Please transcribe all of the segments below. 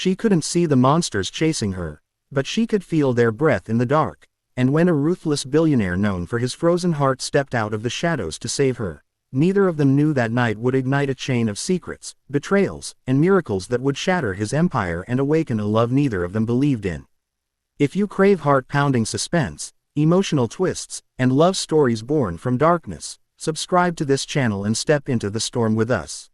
She couldn't see the monsters chasing her, but she could feel their breath in the dark. And when a ruthless billionaire known for his frozen heart stepped out of the shadows to save her, neither of them knew that night would ignite a chain of secrets, betrayals, and miracles that would shatter his empire and awaken a love neither of them believed in. If you crave heart-pounding suspense, emotional twists, and love stories born from darkness, subscribe to this channel and step into the storm with us.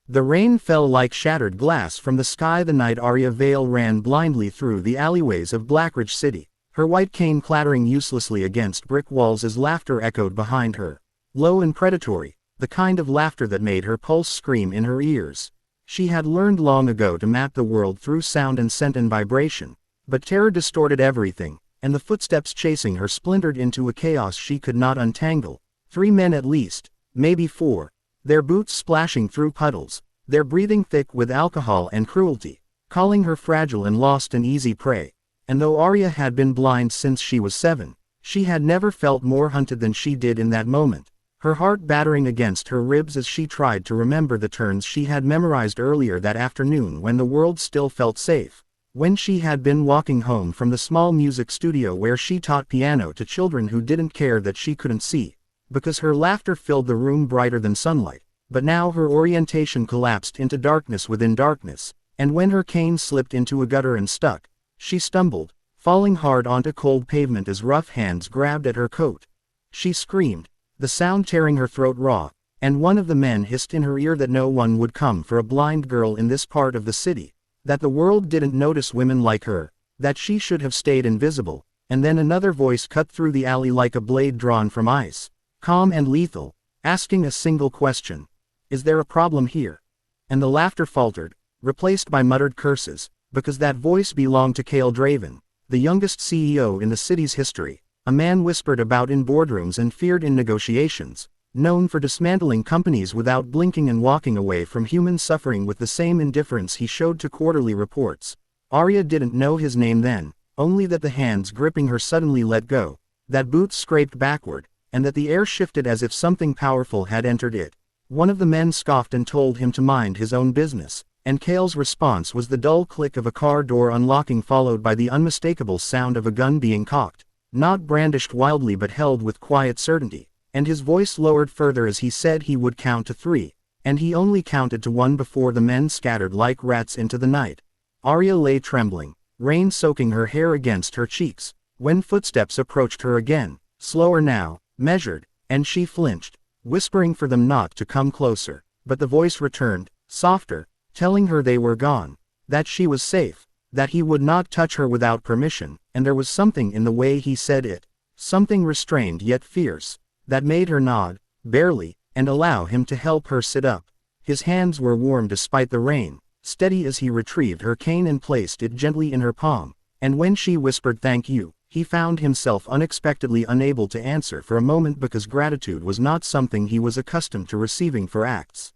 The rain fell like shattered glass from the sky the night Aria Vale ran blindly through the alleyways of Blackridge City, her white cane clattering uselessly against brick walls as laughter echoed behind her. Low and predatory, the kind of laughter that made her pulse scream in her ears. She had learned long ago to map the world through sound and scent and vibration, but terror distorted everything, and the footsteps chasing her splintered into a chaos she could not untangle. 3 men at least, maybe 4, their boots splashing through puddles, their breathing thick with alcohol and cruelty, calling her fragile and lost and easy prey. And though Aria had been blind since she was 7, she had never felt more hunted than she did in that moment, her heart battering against her ribs as she tried to remember the turns she had memorized earlier that afternoon when the world still felt safe, when she had been walking home from the small music studio where she taught piano to children who didn't care that she couldn't see, because her laughter filled the room brighter than sunlight. But now her orientation collapsed into darkness within darkness, and when her cane slipped into a gutter and stuck, she stumbled, falling hard onto cold pavement as rough hands grabbed at her coat. She screamed, the sound tearing her throat raw, and one of the men hissed in her ear that no one would come for a blind girl in this part of the city, that the world didn't notice women like her, that she should have stayed invisible. And then another voice cut through the alley like a blade drawn from ice, calm and lethal, asking a single question. Is there a problem here? And the laughter faltered, replaced by muttered curses, because that voice belonged to Kael Draven, the youngest CEO in the city's history, a man whispered about in boardrooms and feared in negotiations, known for dismantling companies without blinking and walking away from human suffering with the same indifference he showed to quarterly reports. Aria didn't know his name then, only that the hands gripping her suddenly let go, that boots scraped backward, and that the air shifted as if something powerful had entered it. One of the men scoffed and told him to mind his own business, and Kael's response was the dull click of a car door unlocking followed by the unmistakable sound of a gun being cocked, not brandished wildly but held with quiet certainty, and his voice lowered further as he said he would count to 3, and he only counted to 1 before the men scattered like rats into the night. Aria lay trembling, rain soaking her hair against her cheeks, when footsteps approached her again, slower now, measured, and she flinched, whispering for them not to come closer, but the voice returned, softer, telling her they were gone, that she was safe, that he would not touch her without permission, and there was something in the way he said it, something restrained yet fierce, that made her nod, barely, and allow him to help her sit up. His hands were warm despite the rain, steady as he retrieved her cane and placed it gently in her palm, and when she whispered thank you, he found himself unexpectedly unable to answer for a moment because gratitude was not something he was accustomed to receiving for acts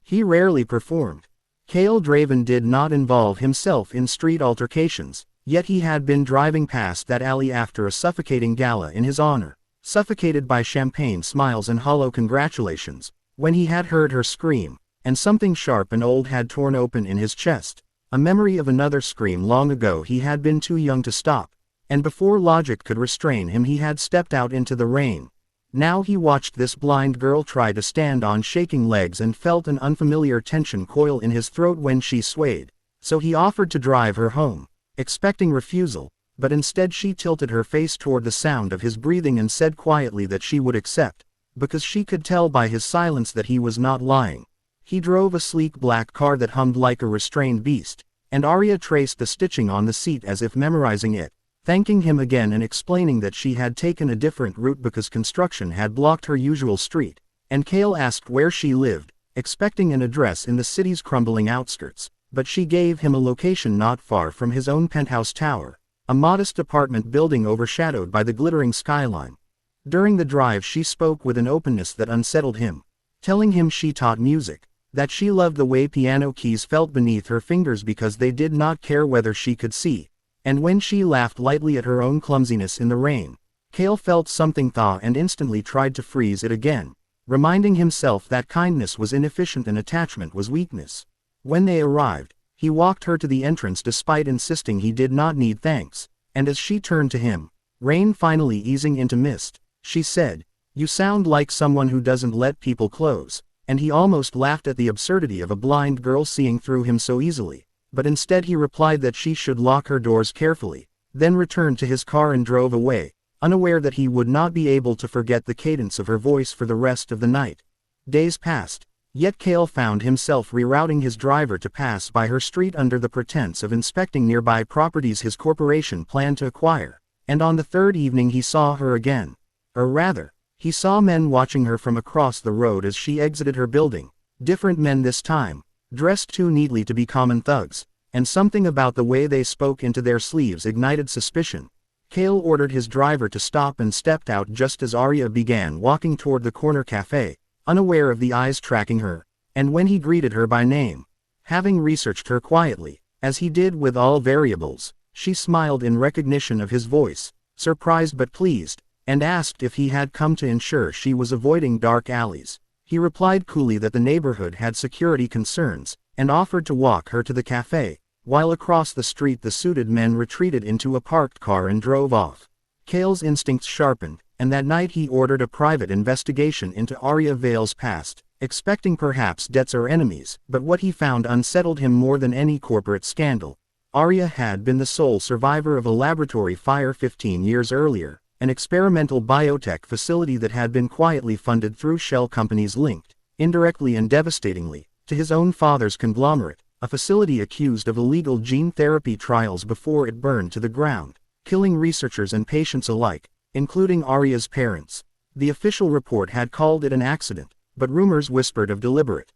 he rarely performed. Kael Draven did not involve himself in street altercations, yet he had been driving past that alley after a suffocating gala in his honor, suffocated by champagne smiles and hollow congratulations, when he had heard her scream, and something sharp and old had torn open in his chest, a memory of another scream long ago he had been too young to stop, and before logic could restrain him he had stepped out into the rain. Now he watched this blind girl try to stand on shaking legs and felt an unfamiliar tension coil in his throat when she swayed, so he offered to drive her home, expecting refusal, but instead she tilted her face toward the sound of his breathing and said quietly that she would accept, because she could tell by his silence that he was not lying. He drove a sleek black car that hummed like a restrained beast, and Aria traced the stitching on the seat as if memorizing it, thanking him again and explaining that she had taken a different route because construction had blocked her usual street, and Kael asked where she lived, expecting an address in the city's crumbling outskirts, but she gave him a location not far from his own penthouse tower, a modest apartment building overshadowed by the glittering skyline. During the drive she spoke with an openness that unsettled him, telling him she taught music, that she loved the way piano keys felt beneath her fingers because they did not care whether she could see. And when she laughed lightly at her own clumsiness in the rain, Kael felt something thaw and instantly tried to freeze it again, reminding himself that kindness was inefficient and attachment was weakness. When they arrived, He walked her to the entrance despite insisting he did not need thanks, and as she turned to him, rain finally easing into mist, she said, "You sound like someone who doesn't let people close," and he almost laughed at the absurdity of a blind girl seeing through him so easily, but instead he replied that she should lock her doors carefully, then returned to his car and drove away, unaware that he would not be able to forget the cadence of her voice for the rest of the night. Days passed, yet Kael found himself rerouting his driver to pass by her street under the pretense of inspecting nearby properties his corporation planned to acquire, and on the third evening he saw her again. Or rather, he saw men watching her from across the road as she exited her building, different men this time, dressed too neatly to be common thugs, and something about the way they spoke into their sleeves ignited suspicion. Kael ordered his driver to stop and stepped out just as Aria began walking toward the corner cafe, unaware of the eyes tracking her, and when he greeted her by name, having researched her quietly, as he did with all variables, she smiled in recognition of his voice, surprised but pleased, and asked if he had come to ensure she was avoiding dark alleys. He replied coolly that the neighborhood had security concerns, and offered to walk her to the cafe, while across the street the suited men retreated into a parked car and drove off. Kael's instincts sharpened, and that night he ordered a private investigation into Aria Vale's past, expecting perhaps debts or enemies, but what he found unsettled him more than any corporate scandal. Aria had been the sole survivor of a laboratory fire 15 years earlier, an experimental biotech facility that had been quietly funded through shell companies linked, indirectly and devastatingly, to his own father's conglomerate, a facility accused of illegal gene therapy trials before it burned to the ground, killing researchers and patients alike, including Aria's parents. The official report had called it an accident, but rumors whispered of deliberate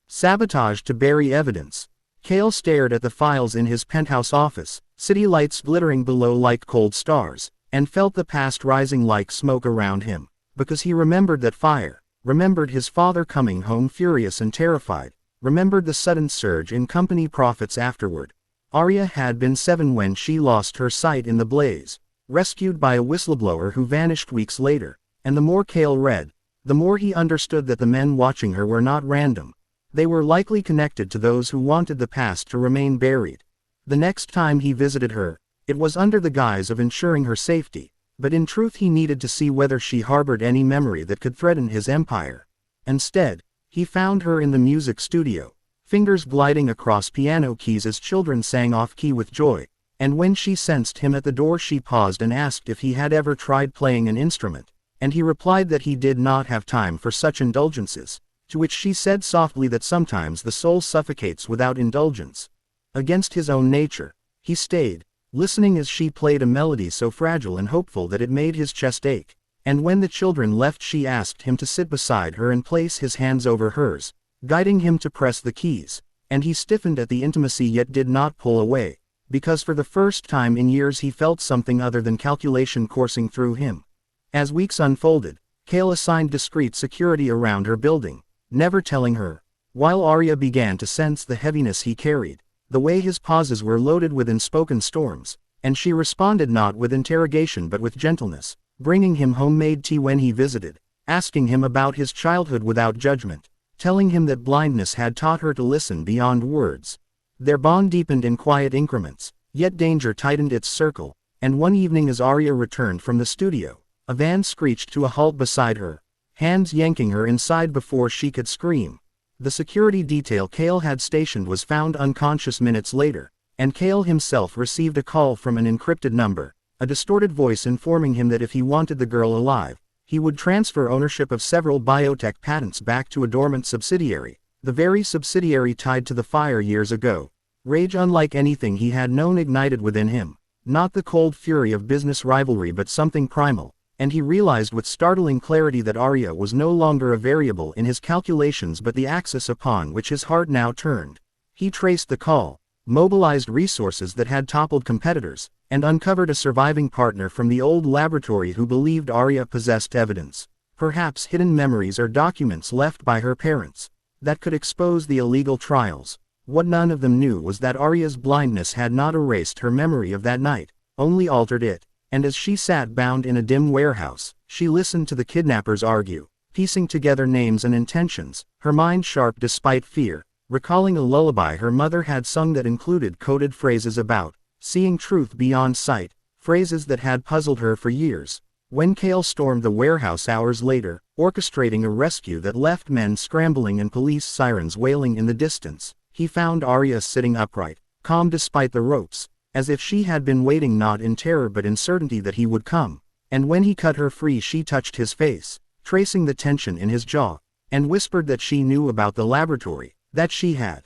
sabotage to bury evidence. Kael stared at the files in his penthouse office, city lights glittering below like cold stars, and felt the past rising like smoke around him, because he remembered that fire, remembered his father coming home furious and terrified, remembered the sudden surge in company profits afterward. Aria had been 7 when she lost her sight in the blaze, rescued by a whistleblower who vanished weeks later, and the more Kael read, the more he understood that the men watching her were not random. They were likely connected to those who wanted the past to remain buried. The next time he visited her, it was under the guise of ensuring her safety, but in truth he needed to see whether she harbored any memory that could threaten his empire. Instead, he found her in the music studio, fingers gliding across piano keys as children sang off-key with joy, and when she sensed him at the door she paused and asked if he had ever tried playing an instrument, and he replied that he did not have time for such indulgences, to which she said softly that sometimes the soul suffocates without indulgence. Against his own nature, he stayed, listening as she played a melody so fragile and hopeful that it made his chest ache, and when the children left she asked him to sit beside her and place his hands over hers, guiding him to press the keys, and he stiffened at the intimacy yet did not pull away, because for the first time in years he felt something other than calculation coursing through him. As weeks unfolded, Kael assigned discreet security around her building, never telling her, while Aria began to sense the heaviness he carried, the way his pauses were loaded with unspoken storms, and she responded not with interrogation but with gentleness, bringing him homemade tea when he visited, asking him about his childhood without judgment, telling him that blindness had taught her to listen beyond words. Their bond deepened in quiet increments, yet danger tightened its circle, and one evening as Aria returned from the studio, a van screeched to a halt beside her, hands yanking her inside before she could scream. The security detail Kael had stationed was found unconscious minutes later, and Kael himself received a call from an encrypted number, a distorted voice informing him that if he wanted the girl alive, he would transfer ownership of several biotech patents back to a dormant subsidiary, the very subsidiary tied to the fire years ago. Rage unlike anything he had known ignited within him, not the cold fury of business rivalry but something primal, and he realized with startling clarity that Aria was no longer a variable in his calculations but the axis upon which his heart now turned. He traced the call, mobilized resources that had toppled competitors, and uncovered a surviving partner from the old laboratory who believed Aria possessed evidence, perhaps hidden memories or documents left by her parents, that could expose the illegal trials. What none of them knew was that Aria's blindness had not erased her memory of that night, only altered it. And as she sat bound in a dim warehouse, she listened to the kidnappers argue, piecing together names and intentions, her mind sharp despite fear, recalling a lullaby her mother had sung that included coded phrases about seeing truth beyond sight, phrases that had puzzled her for years. When Kael stormed the warehouse hours later, orchestrating a rescue that left men scrambling and police sirens wailing in the distance, he found Aria sitting upright, calm despite the ropes, as if she had been waiting not in terror but in certainty that he would come. And when he cut her free, she touched his face, tracing the tension in his jaw, and whispered that she knew about the laboratory, that she had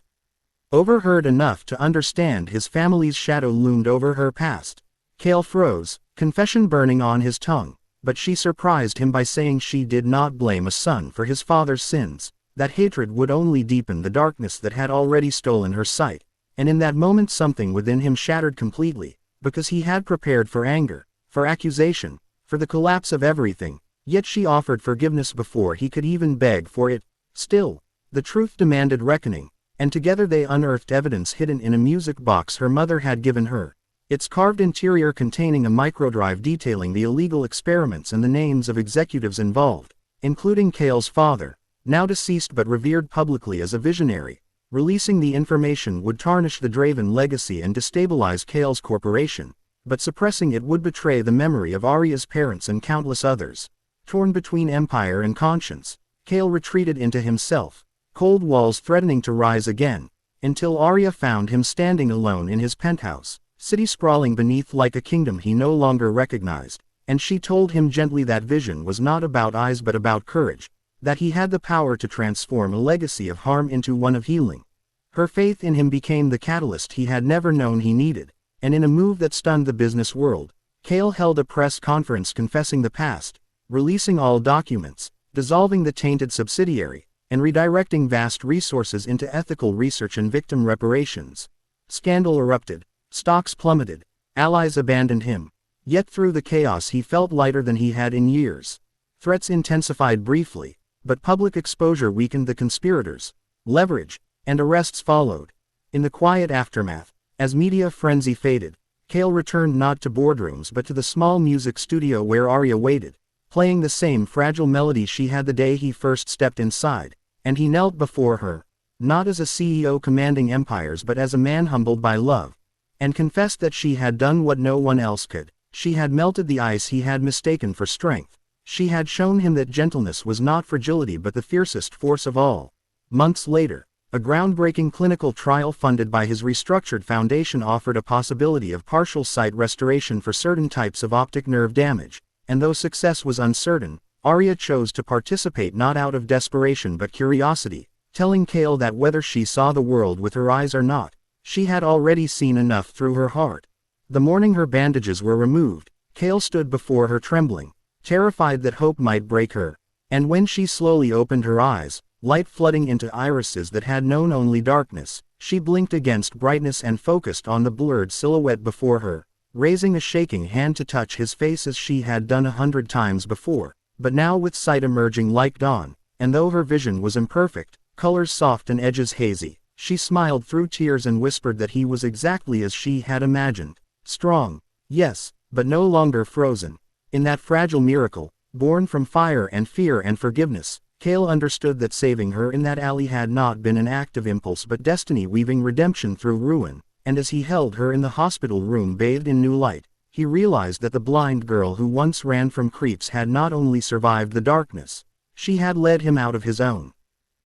overheard enough to understand his family's shadow loomed over her past. Kael froze, confession burning on his tongue, but she surprised him by saying she did not blame a son for his father's sins, that hatred would only deepen the darkness that had already stolen her sight, and in that moment something within him shattered completely, because he had prepared for anger, for accusation, for the collapse of everything, yet she offered forgiveness before he could even beg for it. Still, the truth demanded reckoning, and together they unearthed evidence hidden in a music box her mother had given her, its carved interior containing a microdrive detailing the illegal experiments and the names of executives involved, including Kael's father, now deceased but revered publicly as a visionary. Releasing the information would tarnish the Draven legacy and destabilize Kael's corporation, but suppressing it would betray the memory of Aria's parents and countless others. Torn between empire and conscience, Kael retreated into himself, cold walls threatening to rise again, until Aria found him standing alone in his penthouse, city sprawling beneath like a kingdom he no longer recognized, and she told him gently that vision was not about eyes but about courage, that he had the power to transform a legacy of harm into one of healing. Her faith in him became the catalyst he had never known he needed, and in a move that stunned the business world, Kael held a press conference confessing the past, releasing all documents, dissolving the tainted subsidiary, and redirecting vast resources into ethical research and victim reparations. Scandal erupted. Stocks plummeted, allies abandoned him, yet through the chaos he felt lighter than he had in years. Threats intensified briefly, but public exposure weakened the conspirators. Leverage and arrests followed. In the quiet aftermath, as media frenzy faded, Kael returned not to boardrooms but to the small music studio where Aria waited, playing the same fragile melody she had the day he first stepped inside, and he knelt before her, not as a CEO commanding empires but as a man humbled by love, and confessed that she had done what no one else could. She had melted the ice he had mistaken for strength. She had shown him that gentleness was not fragility but the fiercest force of all. Months later, a groundbreaking clinical trial funded by his restructured foundation offered a possibility of partial sight restoration for certain types of optic nerve damage, and though success was uncertain, Aria chose to participate not out of desperation but curiosity, telling Kael that whether she saw the world with her eyes or not, she had already seen enough through her heart. The morning her bandages were removed, Kael stood before her trembling, terrified that hope might break her, and when she slowly opened her eyes, light flooding into irises that had known only darkness, she blinked against brightness and focused on the blurred silhouette before her, raising a shaking hand to touch his face as she had done 100 times before, but now with sight emerging like dawn, and though her vision was imperfect, colors soft and edges hazy, she smiled through tears and whispered that he was exactly as she had imagined. Strong, yes, but no longer frozen. In that fragile miracle, born from fire and fear and forgiveness, Kael understood that saving her in that alley had not been an act of impulse but destiny weaving redemption through ruin, and as he held her in the hospital room bathed in new light, he realized that the blind girl who once ran from creeps had not only survived the darkness, she had led him out of his own.